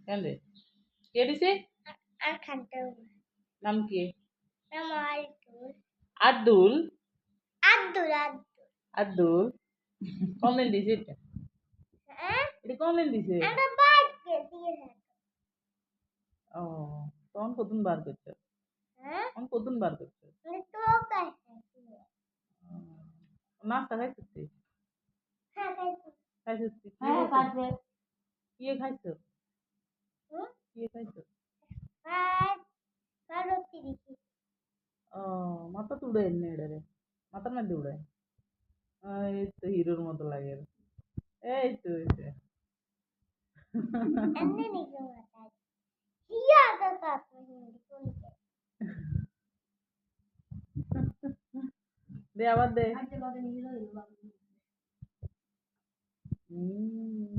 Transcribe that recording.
কেন রে? কে দিছে? আর খানতে হবে না। নাম কি? নাম আব্দুল। আব্দুল। আব্দুল আব্দুল। আব্দুল কমেন্ট দিছে এটা। হ্যাঁ? এটা কমেন্ট দিছে। একটা বার্থডে দিয়ে দেন। ও তখন কতদিন বার করছো? হ্যাঁ? তখন কতদিন বার করছো? তো কাছে। নাস্তা খাইছিস তুই? হ্যাঁ খাইছি। খাইছিস তুই? কি হ্যাঁ খাইছিস? কাটবে। কি খাইছো? হুম? কি খাইছো? আর কারোটি দিছি। ও মাথা তো উড়াই না এটা রে, মাথার মধ্যে উড়াই। এই তো হিরোর মতো লাগে রে। এই তো এই তো। এমনি নিকে মাথায়। হিয়া কাকা হিন্দি কোনকে? দে আবার দে। আজকে বাদে নিয়ে যাই বাবু। হুম